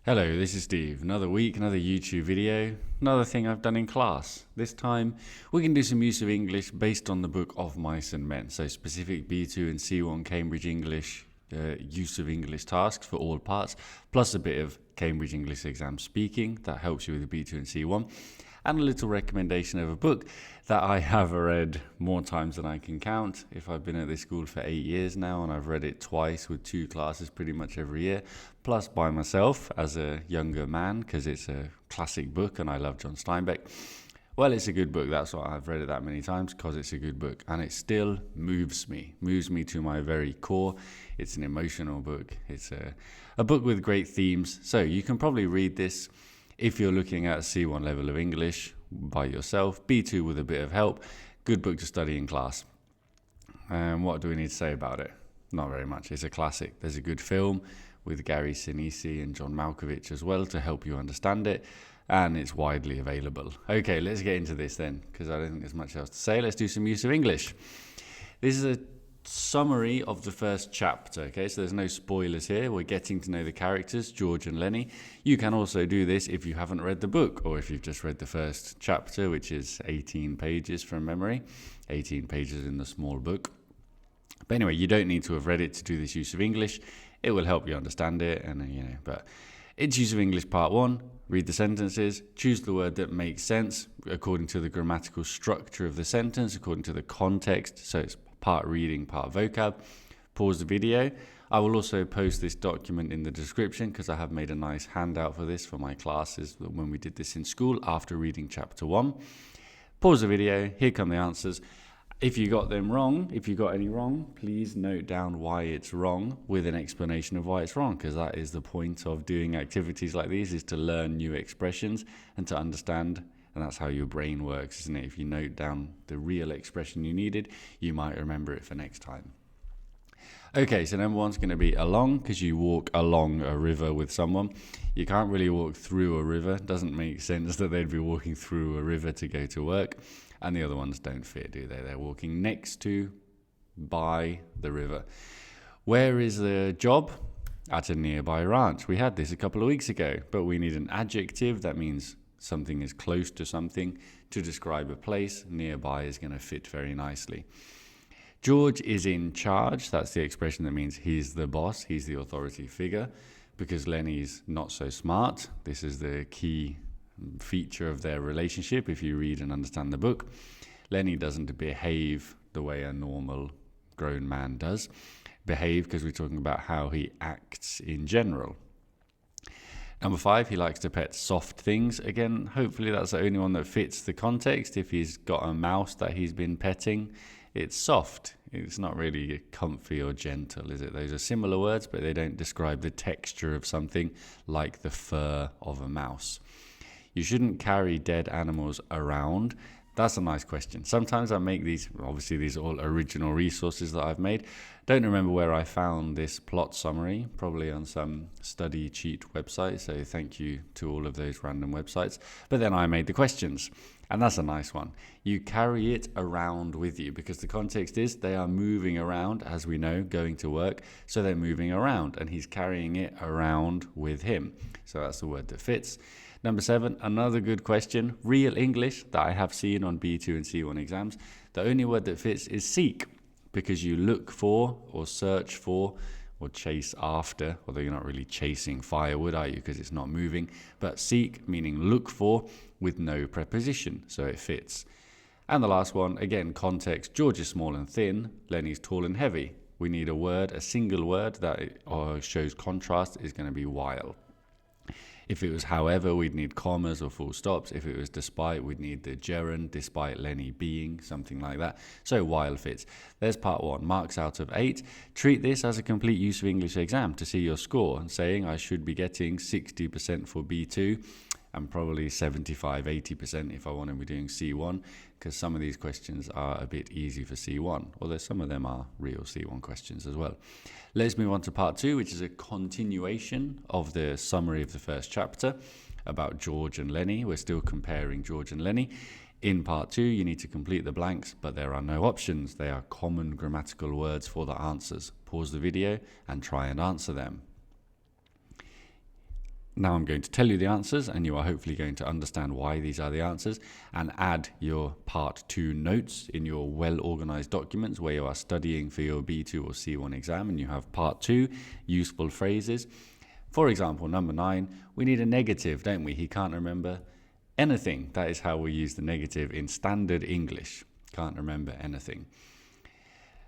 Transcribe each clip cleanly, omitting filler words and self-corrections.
Hello, this is Steve. Another week, another YouTube video, another thing I've done in class. This time, we can do some use of English based on the book Of Mice and Men. So specific B2 and C1 Cambridge English use of English tasks for all parts, plus a bit of Cambridge English exam speaking that helps you with the B2 and C1. And a little recommendation of a book that I have read more times than I can count. If I've been at this school for 8 years now, and I've read it twice with 2 classes pretty much every year, plus by myself as a younger man, because it's a classic book and I love John Steinbeck. Well, it's a good book. That's why I've read it that many times, because it's a good book. And it still moves me to my very core. It's an emotional book. It's a book with great themes. So you can probably read this if you're looking at C1 level of English by yourself, B2 with a bit of help. Good book to study in class. What do we need to say about it? Not very much. It's a classic. There's a good film with Gary Sinise and John Malkovich as well to help you understand it. And it's widely available. Okay, let's get into this then, because I don't think there's much else to say. Let's do some use of English. This is a summary of the first chapter, okay, so there's no spoilers here. We're getting to know the characters, George and Lenny. You can also do this if you haven't read the book, or if you've just read the first chapter, which is 18 pages from memory, 18 pages in the small book. But anyway, you don't need to have read it to do this use of English. It will help you understand it, and but it's use of English part 1. Read the sentences, choose the word that makes sense according to the grammatical structure of the sentence, according to the context, so it's part reading, part vocab. Pause the video. I will also post this document in the description, because I have made a nice handout for this for my classes when we did this in school after reading chapter 1. Pause the video. Here come the answers. If you got them wrong, if you got any wrong, please note down why it's wrong with an explanation of why it's wrong, because that is the point of doing activities like these, is to learn new expressions and to understand. And that's how your brain works, isn't it? If you note down the real expression you needed, you might remember it for next time. Okay, so number 1's going to be along, because you walk along a river with someone. You can't really walk through a river. It doesn't make sense that they'd be walking through a river to go to work. And the other ones don't fit, do they? They're walking next to, by the river. Where is the job? At a nearby ranch. We had this a couple of weeks ago, but we need an adjective. That means something is close to something to describe a place. Nearby is going to fit very nicely. George is in charge. That's the expression that means he's the boss. He's the authority figure, because Lenny's not so smart. This is the key feature of their relationship if you read and understand the book. Lenny doesn't behave the way a normal grown man does. Behave because we're talking about how he acts in general. Number 5, he likes to pet soft things. Again, hopefully that's the only one that fits the context. If he's got a mouse that he's been petting, it's soft. It's not really comfy or gentle, is it? Those are similar words, but they don't describe the texture of something like the fur of a mouse. You shouldn't carry dead animals around. That's a nice question. Sometimes I make these, obviously these are all original resources that I've made. Don't remember where I found this plot summary, probably on some study cheat website, so thank you to all of those random websites. But then I made the questions, and that's a nice one. You carry it around with you, because the context is they are moving around, as we know, going to work, so they're moving around, and he's carrying it around with him. So that's the word that fits. Number 7, another good question, real English that I have seen on B2 and C1 exams. The only word that fits is seek, because you look for or search for or chase after, although you're not really chasing firewood, are you? Because it's not moving. But seek, meaning look for, with no preposition, so it fits. And the last one, again, context. George is small and thin, Lenny's tall and heavy. We need a word, a single word that shows contrast is going to be while. If it was however, we'd need commas or full stops. If it was despite, we'd need the gerund, despite Lenny being, something like that. So while fits. There's part 1, marks out of 8. Treat this as a complete use of English exam to see your score, saying I should be getting 60% for B2 and probably 75-80% if I want to be doing C1, because some of these questions are a bit easy for C1, although some of them are real C1 questions as well. Let's move on to part 2, which is a continuation of the summary of the first chapter about George and Lenny. We're still comparing George and Lenny. In part 2, you need to complete the blanks, but there are no options. They are common grammatical words for the answers. Pause the video and try and answer them. Now I'm going to tell you the answers, and you are hopefully going to understand why these are the answers, and add your part 2 notes in your well-organized documents where you are studying for your B2 or C1 exam, and you have part 2, useful phrases. For example, number 9, we need a negative, don't we? He can't remember anything. That is how we use the negative in standard English. Can't remember anything.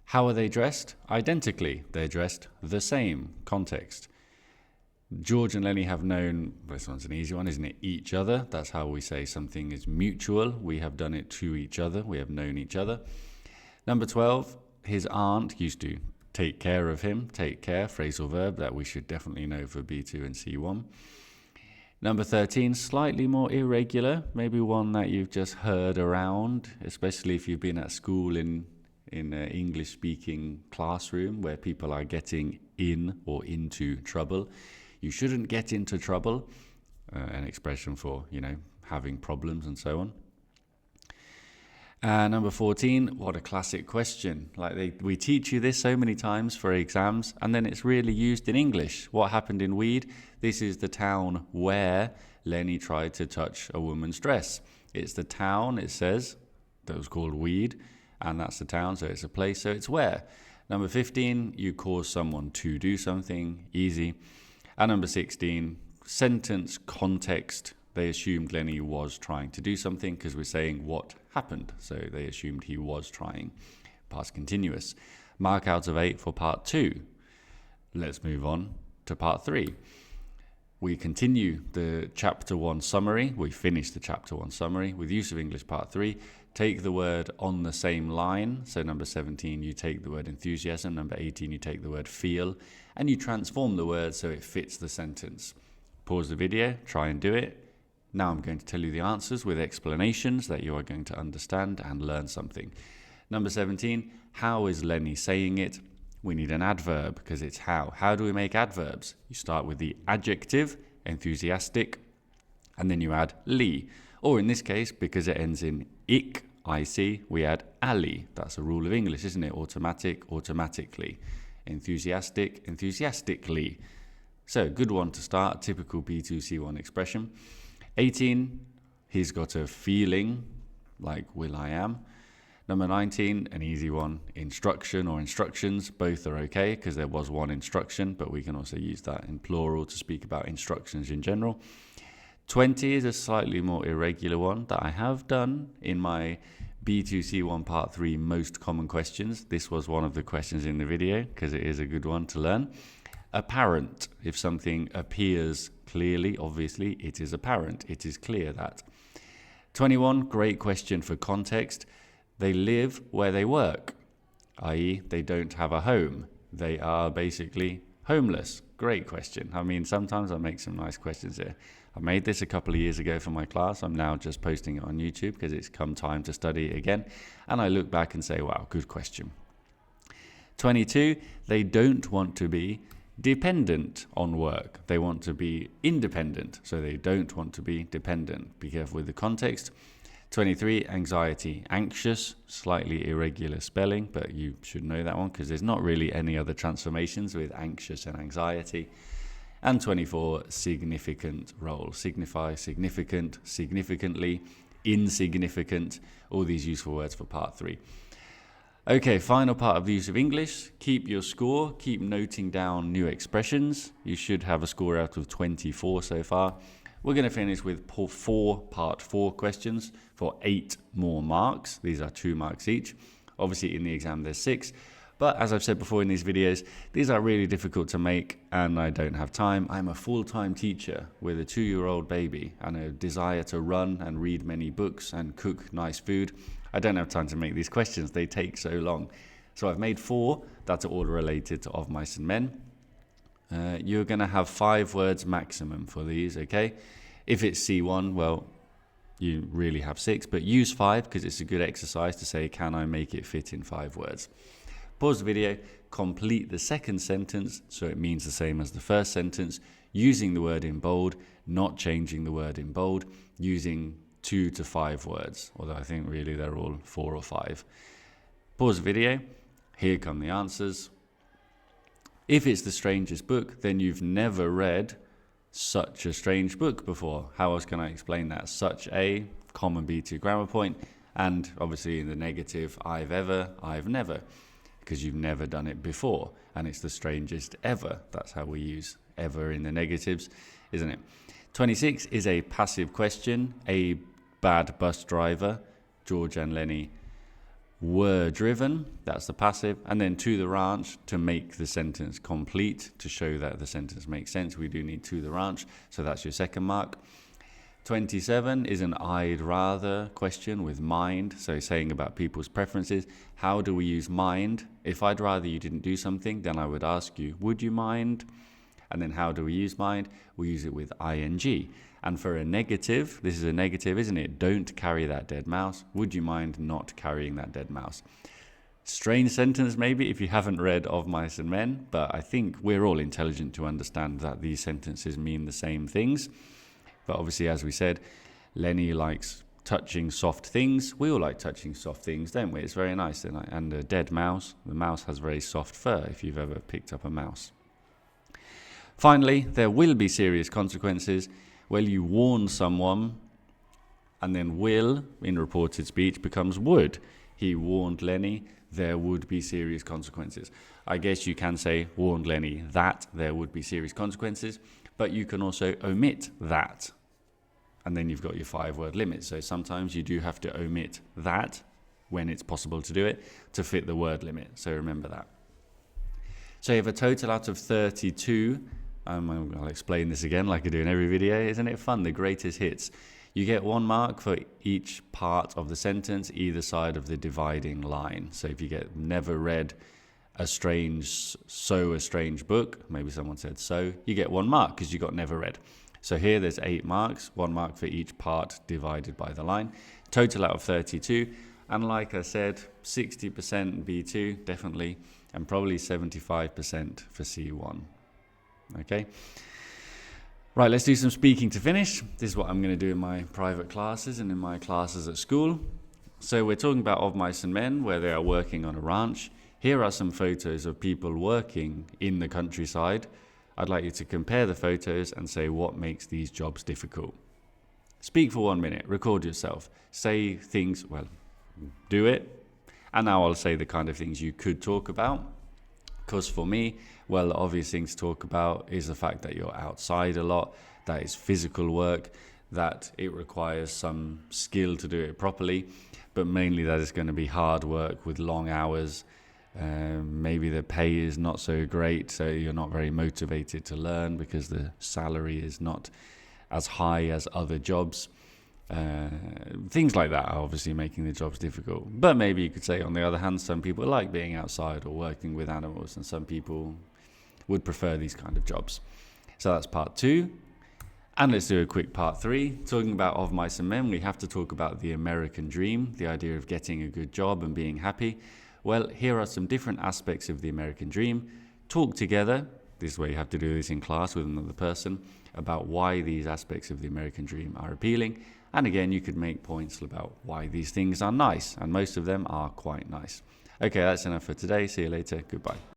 How are they dressed? Identically. They're dressed the same. Context. George and Lenny have known, this one's an easy one, isn't it? Each other. That's how we say something is mutual. We have done it to each other. We have known each other. Number 12, his aunt used to take care of him. Take care, phrasal verb, that we should definitely know for B2 and C1. Number 13, slightly more irregular. Maybe one that you've just heard around, especially if you've been at school in an English-speaking classroom where people are getting in or into trouble. You shouldn't get into trouble, an expression for, having problems and so on. Number 14, what a classic question. We teach you this so many times for exams, and then it's really used in English. What happened in Weed? This is the town where Lenny tried to touch a woman's dress. It's the town, it says, that was called Weed, and that's the town, so it's a place, so it's where. Number 15, you cause someone to do something, easy. And number 16, sentence context. They assumed Lenny was trying to do something because we're saying what happened. So they assumed he was trying. Past continuous. Mark out of 8 for part 2. Let's move on to part 3. We continue the chapter 1 summary. We finish the chapter 1 summary with use of English part 3. Take the word on the same line. So number 17, you take the word enthusiasm. Number 18, you take the word feel. And you transform the word so it fits the sentence. Pause the video, try and do it. Now I'm going to tell you the answers with explanations that you are going to understand and learn something. Number 17, how is Lenny saying it? We need an adverb because it's how. How do we make adverbs? You start with the adjective, enthusiastic, and then you add ly. Or in this case, because it ends in ic, ic, we add ally. That's a rule of English, isn't it? Automatic, automatically. Enthusiastic, enthusiastically. So, good one to start, typical B2C1 expression. 18, he's got a feeling like will.I.am. Number 19, an easy one, instruction or instructions. Both are okay because there was one instruction, but we can also use that in plural to speak about instructions in general. 20 is a slightly more irregular one that I have done in my B2C1 Part 3 most common questions. This was one of the questions in the video because it is a good one to learn. Apparent, if something appears clearly, obviously, it is apparent. It is clear that. 21, great question for context. They live where they work, i.e. they don't have a home. They are basically homeless. Great question. I mean, sometimes I make some nice questions here. I made this a couple of years ago for my class. I'm now just posting it on YouTube because it's come time to study it again. And I look back and say, wow, good question. 22, they don't want to be dependent on work. They want to be independent, so they don't want to be dependent. Be careful with the context. 23, anxiety, anxious, slightly irregular spelling, but you should know that one because there's not really any other transformations with anxious and anxiety. And 24, significant role, signify, significant, significantly, insignificant, all these useful words for part 3. Okay, final part of the use of English. Keep your score, keep noting down new expressions. You should have a score out of 24 so far. We're going to finish with part 4 questions for 8 more marks. These are 2 marks each. Obviously in the exam there's 6. But as I've said before in these videos, these are really difficult to make and I don't have time. I'm a full-time teacher with a 2-year-old baby and a desire to run and read many books and cook nice food. I don't have time to make these questions. They take so long. So I've made 4 that are all related to of mice and men. You're going to have 5 words maximum for these, okay? If it's C1, well, you really have 6, but use 5 because it's a good exercise to say, can I make it fit in 5 words? Pause the video, complete the second sentence so it means the same as the first sentence, using the word in bold, not changing the word in bold, using 2 to 5 words, although I think really they're all 4 or 5. Pause the video, here come the answers. If it's The Strangest Book, then you've never read such a strange book before. How else can I explain that? Such a common B2 grammar point, and obviously in the negative, I've ever, I've never, because you've never done it before, and it's the strangest ever. That's how we use ever in the negatives, isn't it? 26 is a passive question. A bad bus driver. George and Lenny were driven. That's the passive. And then to the ranch, to make the sentence complete, to show that the sentence makes sense, we do need to the ranch. So that's your second mark. 27 is an I'd rather question with mind. So saying about people's preferences. How do we use mind? If I'd rather you didn't do something, then I would ask you, would you mind? And then how do we use mind? We use it with ing. And for a negative, this is a negative, isn't it? Don't carry that dead mouse. Would you mind not carrying that dead mouse? Strange sentence maybe if you haven't read Of Mice and Men, but I think we're all intelligent to understand that these sentences mean the same things. But obviously, as we said, Lenny likes touching soft things. We all like touching soft things, don't we? It's very nice. And a dead mouse, the mouse has very soft fur if you've ever picked up a mouse. Finally, there will be serious consequences. Well, you warn someone, and then will, in reported speech, becomes would. He warned Lenny, there would be serious consequences. I guess you can say, warned Lenny that there would be serious consequences, but you can also omit that. And then you've got your 5-word limit. So sometimes you do have to omit that when it's possible to do it to fit the word limit. So remember that. So you have a total out of 32. I'll explain this again like I do in every video. Isn't it fun? The greatest hits. You get 1 mark for each part of the sentence, either side of the dividing line. So if you get never read a strange book, maybe someone said so, you get 1 mark because you got never read. So here there's 8 marks, 1 mark for each part divided by the line. Total out of 32. And like I said, 60% B2, definitely, and probably 75% for C1. Okay. Right, let's do some speaking to finish. This is what I'm going to do in my private classes and in my classes at school. So we're talking about Of Mice and Men, where they are working on a ranch. Here are some photos of people working in the countryside. I'd like you to compare the photos and say what makes these jobs difficult. Speak for 1 minute, record yourself, say things, well, do it. And now I'll say the kind of things you could talk about. Because for me, well, the obvious thing to talk about is the fact that you're outside a lot, that it's physical work, that it requires some skill to do it properly, but mainly that it's going to be hard work with long hours. Maybe the pay is not so great, so you're not very motivated to learn because the salary is not as high as other jobs. Things like that are obviously making the jobs difficult. But maybe you could say, on the other hand, some people like being outside or working with animals, and some people would prefer these kind of jobs. So that's part 2. And let's do a quick part 3. Talking about Of Mice and Men, we have to talk about the American dream, the idea of getting a good job and being happy. Well, here are some different aspects of the American dream. Talk together. This is where you have to do this in class with another person, about why these aspects of the American dream are appealing. And again, you could make points about why these things are nice, and most of them are quite nice. Okay, that's enough for today. See you later. Goodbye.